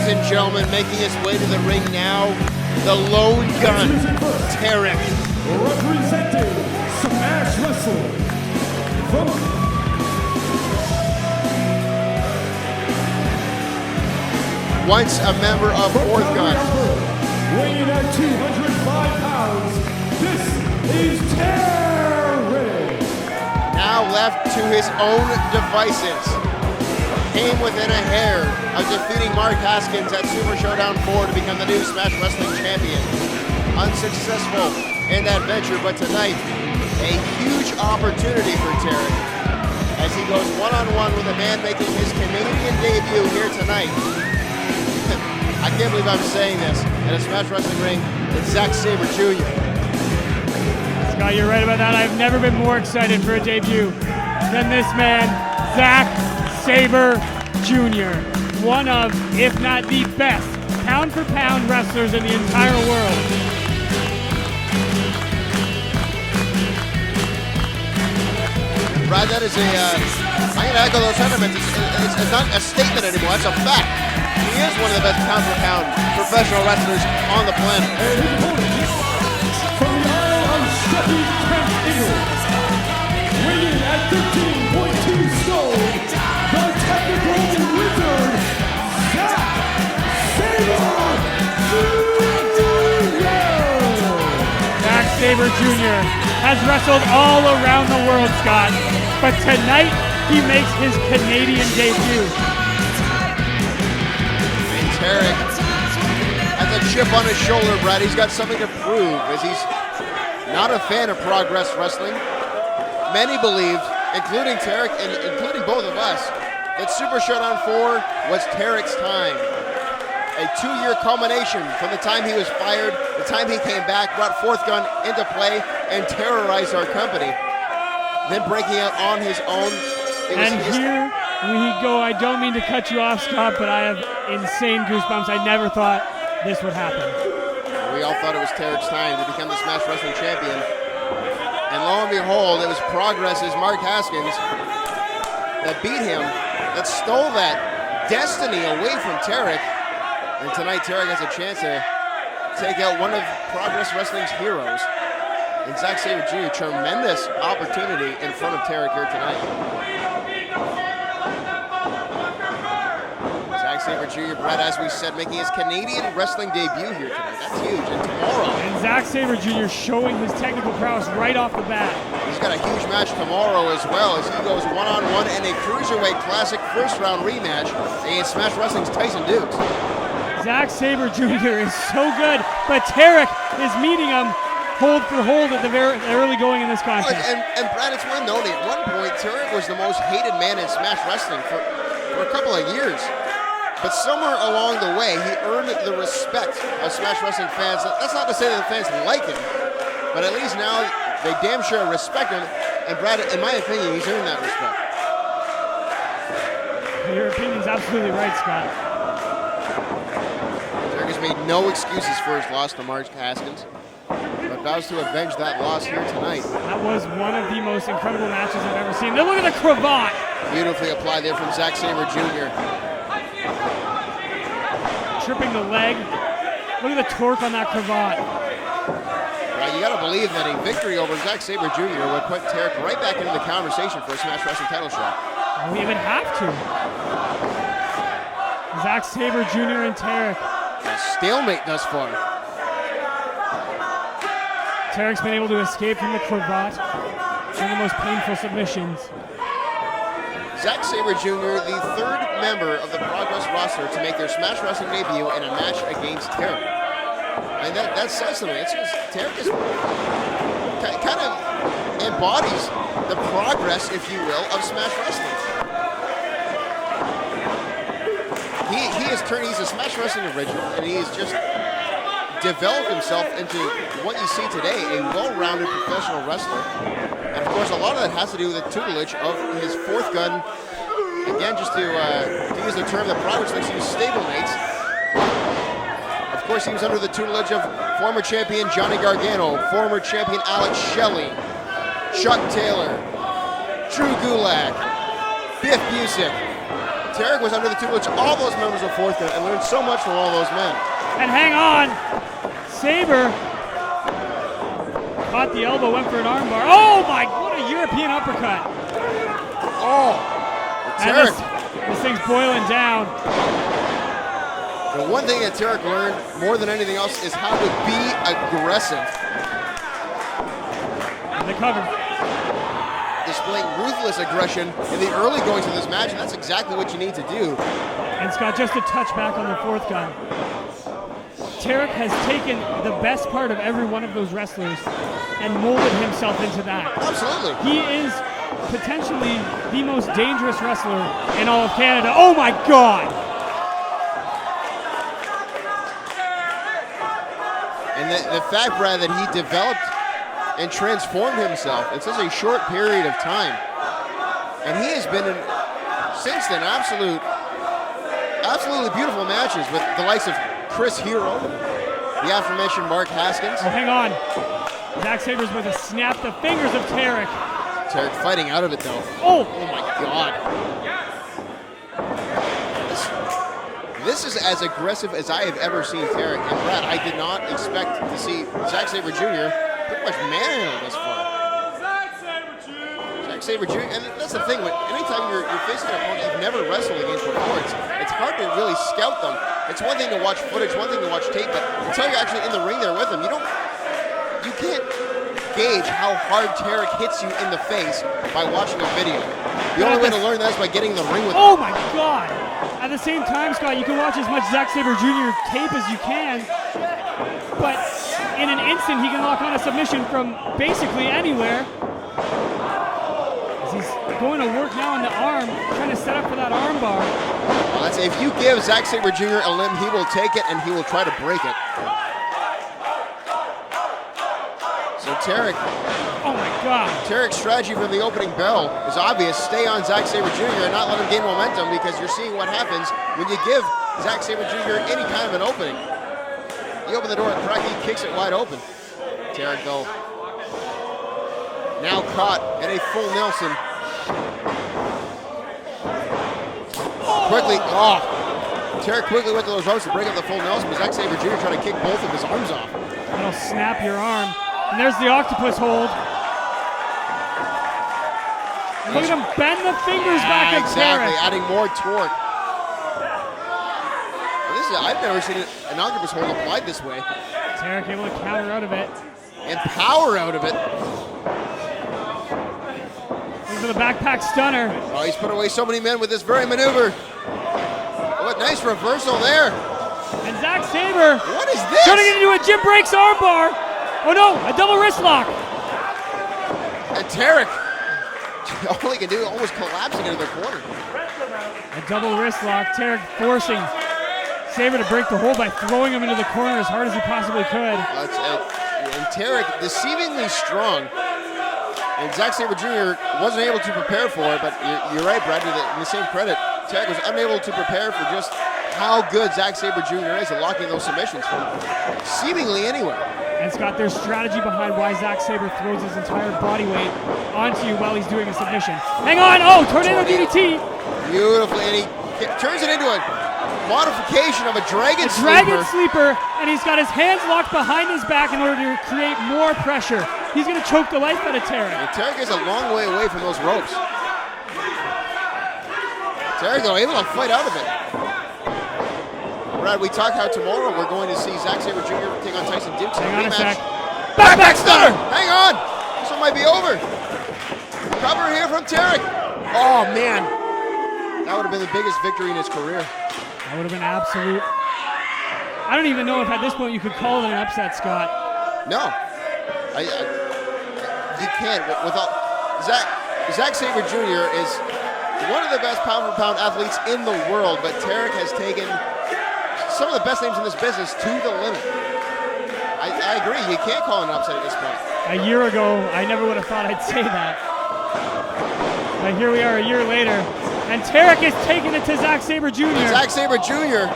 Ladies and gentlemen, making his way to the ring now, the lone gun, Tarik. Representing Smash Wrestle from once a member of Fourth Gun. Weighing at 205 pounds, this is Tarik. Now left to his own devices. Came within a hair of defeating Mark Haskins at Super Showdown 4 to become the new Smash Wrestling champion. Unsuccessful in that venture, but tonight, a huge opportunity for Tarik as he goes one-on-one with a man making his Canadian debut here tonight. I can't believe I'm saying this in a Smash Wrestling ring. It's Zack Sabre Jr. Scott, you're right about that. I've never been more excited for a debut than this man, Zack Sabre Jr., one of, if not the best, pound-for-pound wrestlers in the entire world. Brad, that is I'm going to echo those sentiments. It's not a statement anymore, it's a fact. He is one of the best pound-for-pound professional wrestlers on the planet. From the Isle of Sheffield, England, weighing at 13.2 stone, the technical wizard, Zack Sabre Jr. Zack Sabre Jr. has wrestled all around the world, Scott, but tonight he makes his Canadian debut. And Tarik has a chip on his shoulder, Brad. He's got something to prove as he's not a fan of Progress Wrestling. Many believed, including Tarik and including both of us, that Super Showdown 4 was Tarik's time. A 2-year culmination from the time he was fired, the time he came back, brought Fourth Gun into play, and terrorized our company. Then breaking out on his own. Here we go. I don't mean to cut you off, Scott, but I have insane goosebumps. I never thought this would happen. We all thought it was Tarik's time to become the Smash Wrestling champion. And lo and behold, it was Progress's Mark Haskins that beat him, that stole that destiny away from Tarik. And tonight, Tarik has a chance to take out one of Progress Wrestling's heroes. And Zack Sabre Jr., tremendous opportunity in front of Tarik here tonight. Zack Sabre Jr., Brad, as we said, making his Canadian wrestling debut here tonight. That's huge. And tomorrow. And Zack Sabre Jr. showing his technical prowess right off the bat. He's got a huge match tomorrow as well as he goes one-on-one in a Cruiserweight Classic first-round rematch against Smash Wrestling's Tyson Dukes. Zack Sabre Jr. is so good, but Tarik is meeting him hold for hold at the very early going in this contest. And Brad, it's worth noting, at one point, Tarik was the most hated man in Smash Wrestling for a couple of years. But somewhere along the way, he earned the respect of Smash Wrestling fans. That's not to say that the fans like him, but at least now they damn sure respect him. And Brad, in my opinion, he's earned that respect. Your opinion's absolutely right, Scott. Tarik has made no excuses for his loss to Mark Haskins, but vows to avenge that loss here tonight. That was one of the most incredible matches I've ever seen. Then look at the cravat. Beautifully applied there from Zack Sabre Jr. Tripping the leg. Look at the torque on that cravat. Right, you got to believe that a victory over Zack Sabre Jr. would put Tarik right back into the conversation for a Smash Wrestling title shot. We even have to. Zack Sabre Jr. and Tarik. A stalemate thus far. Tarik's been able to escape from the cravat. One of the most painful submissions. Zack Sabre Jr., the third member of the Progress roster to make their Smash Wrestling debut in a match against Tarik. And that says something. It's just Tarik is kind of embodies the progress, if you will, of Smash Wrestling. He's a Smash Wrestling original, and he has just developed himself into what you see today, a well-rounded professional wrestler. And of course, a lot of that has to do with the tutelage of his Fourth Gun. Again, just to use the term that Progress likes to use, stablemates. Of course, he was under the tutelage of former champion Johnny Gargano, former champion Alex Shelley, Chuck Taylor, Drew Gulak, Biff Busick, Tarik was under the tutelage of all those members of Fourth Gun and learned so much from all those men. And hang on, Sabre caught the elbow, went for an armbar. Oh my, what a European uppercut. Oh, Tarik. This thing's boiling down. The one thing that Tarik learned more than anything else is how to be aggressive. And the cover. Displaying ruthless aggression in the early goings of this match, and that's exactly what you need to do. And Scott, just a touch back on the Fourth Gun. Tarik has taken the best part of every one of those wrestlers and molded himself into that. Absolutely. He is potentially the most dangerous wrestler in all of Canada. Oh my God! And the fact, Brad, that he developed and transformed himself in such a short period of time. And he has been in, since then, absolutely beautiful matches with the likes of Chris Hero, the aforementioned Mark Haskins. Oh, hang on. Zack Sabre's about to snap the fingers of Tarik. Tarik fighting out of it, though. Oh my God. This is as aggressive as I have ever seen Tarik. And Brad, I did not expect to see Zack Sabre Jr. pretty much manhandle this far. Zack Sabre Jr. And that's the thing, anytime you're facing an opponent you've never wrestled against before, it's hard to really scout them. It's one thing to watch footage, one thing to watch tape, but until you're actually in the ring there with them, you can't gauge how hard Tarik hits you in the face by watching a video. The only way to learn that is by getting in the ring with him. Oh my God! At the same time, Scott, you can watch as much Zack Sabre Jr. tape as you can, but in an instant he can lock on a submission from basically anywhere. As he's going to work now on the arm, trying to set up for that arm bar. Well, that's, if you give Zack Sabre Jr. a limb, he will take it and he will try to break it. So Tarik, oh my God. Tarik's strategy from the opening bell is obvious. Stay on Zack Sabre Jr. and not let him gain momentum, because you're seeing what happens when you give Zack Sabre Jr. any kind of an opening. You open the door and crack, he kicks it wide open. Tarik, though, now caught at a full Nelson. Quickly, Tarik quickly went to those ropes to break up the full Nelson, but Zack Sabre Jr. trying to kick both of his arms off. That'll snap your arm. And there's the octopus hold. Look at him bend the fingers back of exactly, Tarik. adding more torque. Well, I've never seen an octopus hold applied this way. Tarik able to counter out of it. And power out of it. Into the backpack stunner. Oh, he's put away so many men with this very maneuver. What nice reversal there. And Zack Sabre. What is this? Turning it into a Jim Breaks armbar. Oh no, a double wrist lock. And Tarik, all he can do, almost collapsing into the corner. A double wrist lock. Tarik forcing Sabre to break the hold by throwing him into the corner as hard as he possibly could. And Tarik, deceivingly strong. And Zack Sabre Jr. wasn't able to prepare for it, but you're right, Brad, in the same credit. Tarik was unable to prepare for just how good Zack Sabre Jr. is at locking those submissions from seemingly anywhere. And Scott, there's strategy behind why Zack Sabre throws his entire body weight onto you while he's doing a submission. Hang on! Oh, tornado DDT! Beautifully, and he turns it into a modification of a dragon sleeper. Dragon sleeper, and he's got his hands locked behind his back in order to create more pressure. He's going to choke the life out of Tarik. And Tarik is a long way away from those ropes. Tarik, though, able to fight out of it. Brad, we talked how tomorrow we're going to see Zack Sabre Jr. take on Tyson Dukes in a Hang on a rematch. sec. Backpack stunner! Hang on! This one might be over. Cover here from Tarik. Oh, man. That would have been the biggest victory in his career. That would have been absolute. I don't even know if at this point you could call it an upset, Scott. No. You can't. Without Zack Sabre Jr. is one of the best pound-for-pound athletes in the world, but Tarik has taken some of the best names in this business to the limit. I agree. You can't call it an upset at this point. A year ago, I never would have thought I'd say that. But here we are a year later, and Tarik is taking it to Zack Sabre Jr. And Zack Sabre Jr.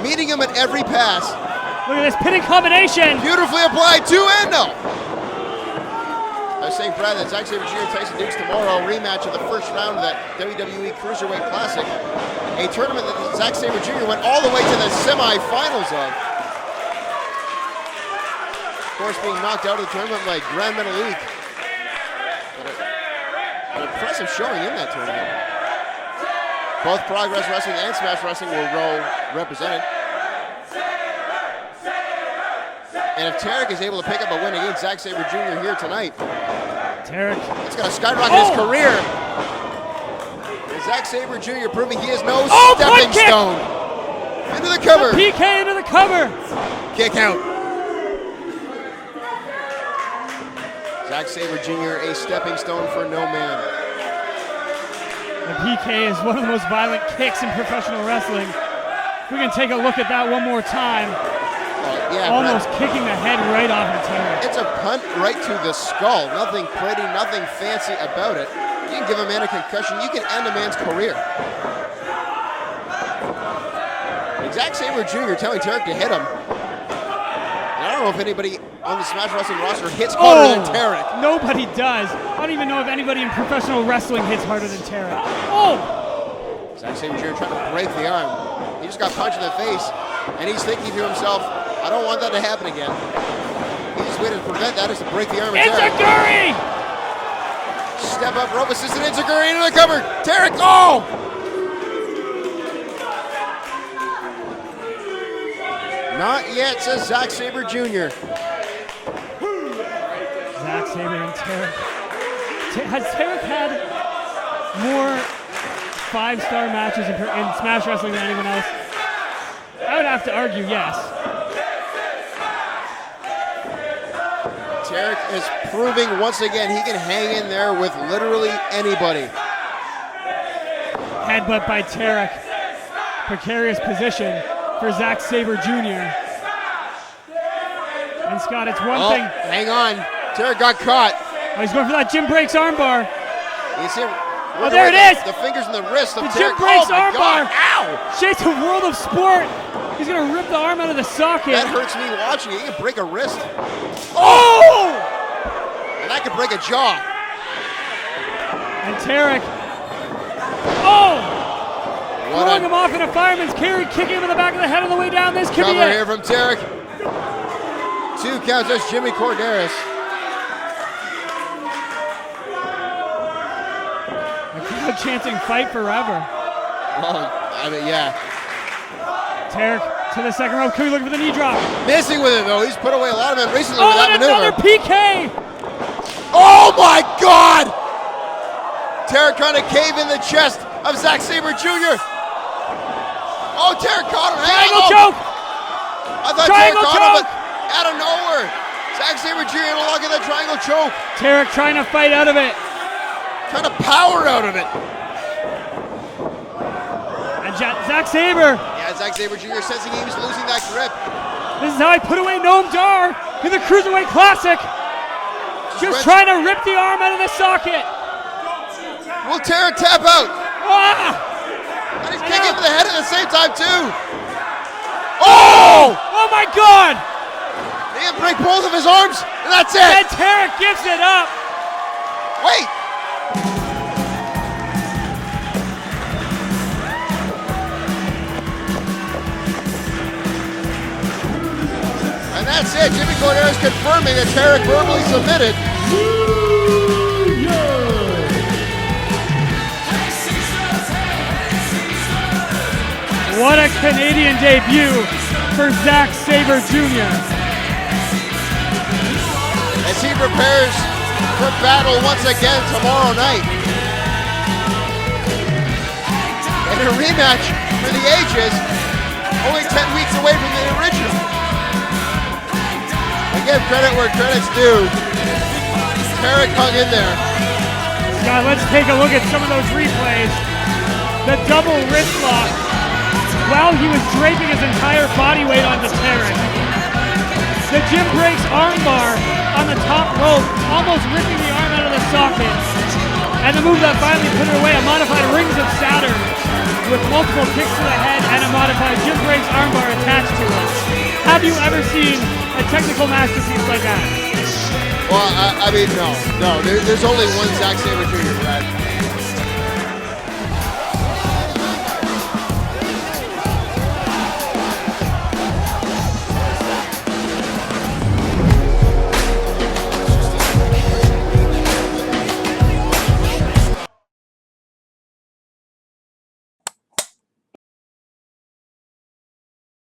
meeting him at every pass. Look at this pinning combination. Beautifully applied, 2 and no. I was saying, Brad, that Zack Sabre Jr. Tyson Dukes tomorrow, rematch of the first round of that WWE Cruiserweight Classic, a tournament that Zack Sabre Jr. went all the way to the semifinals of. Of course, being knocked out of the tournament by Grand Metalik. An impressive showing in that tournament. Both Progress Wrestling and Smash Wrestling were represented. And if Tarik is able to pick up a win against Zack Sabre Jr. here tonight, Tarik, it's going to skyrocket his career. And Zack Sabre Jr. proving he is no stepping stone. Into the cover. The PK into the cover. Kick out. Zack Sabre Jr. a stepping stone for no man. The PK is one of the most violent kicks in professional wrestling. We can take a look at that one more time. Yeah, almost kicking the head right off of Tarik. It's a punt right to the skull. Nothing pretty, nothing fancy about it. You can give a man a concussion. You can end a man's career. Zack Sabre Jr. telling Tarik to hit him. And I don't know if anybody on the Smash Wrestling roster hits harder than Tarik. Nobody does. I don't even know if anybody in professional wrestling hits harder than Tarik. Oh! Zack Sabre Jr. trying to break the arm. He just got punched in the face, and he's thinking to himself, I don't want that to happen again. Easiest way to prevent that is to break the arm of Tarik. Enziguri! Step up rope assisted Enziguri into the cover. Tarik, oh! Not yet, says Zack Sabre Jr. Zack Sabre and Tarik. Has Tarik had more 5-star matches in Smash Wrestling than anyone else? I would have to argue yes. Tarik is proving once again he can hang in there with literally anybody. Headbutt by Tarik. Precarious position for Zack Sabre Jr. And Scott, it's one thing. Hang on. Tarik got caught. Oh, he's going for that Jim Breaks armbar. You see him? Oh, there it is! The fingers in the wrist of The Tarik. Jim Breaks oh armbar. Ow! Shades of World of Sport. He's going to rip the arm out of the socket. That hurts me watching it. You can break a wrist. Oh! And that could break a jaw. And Tarik. Oh! Throwing him off in a fireman's carry, kicking him in the back of the head on the way down. This could be it. Cover here from Tarik. 2 counts. That's Jimmy Corderas. The crowd chanting "Fight forever." Oh, I mean, yeah. Tarik to the second rope. Could be looking for the knee drop. Missing with it though. He's put away a lot of men recently with that and maneuver. Another PK. Oh my God! Tarik trying to cave in the chest of Zack Sabre Jr. Oh, Tarik caught him. Triangle choke. I thought Tarik caught him, but out of nowhere, Zack Sabre Jr. able to lock in that triangle choke. Tarik trying to fight out of it. Trying to power out of it. And Zack Sabre. Yeah, Zack Sabre Jr. sensing he was losing that grip. This is how I put away Noam Dar in the Cruiserweight Classic. Just trying to rip the arm out of the socket. Will Tarik tap out? Ah! And he's kicking him in the head at the same time too. Oh! Oh my God! He can break both of his arms, and that's it. And Tarik gives it up. Wait. And that's it. Jimmy Corderas confirming that Tarik verbally submitted. What a Canadian debut for Zack Sabre Jr. As he prepares for battle once again tomorrow night. And a rematch for the ages, only 10 weeks away from the original. I give credit where credit's due. Tarik hung in there. Scott, let's take a look at some of those replays. The double wrist lock while he was draping his entire body weight onto Tarik. The Jim Breaks armbar on the top rope, almost ripping the arm out of the socket. And the move that finally put it away, a modified Rings of Saturn with multiple kicks to the head and a modified Jim Breaks armbar attached to it. Have you ever seen a technical masterpiece like that? Well, I mean, no. There's only one Zack Sabre Jr., Brad.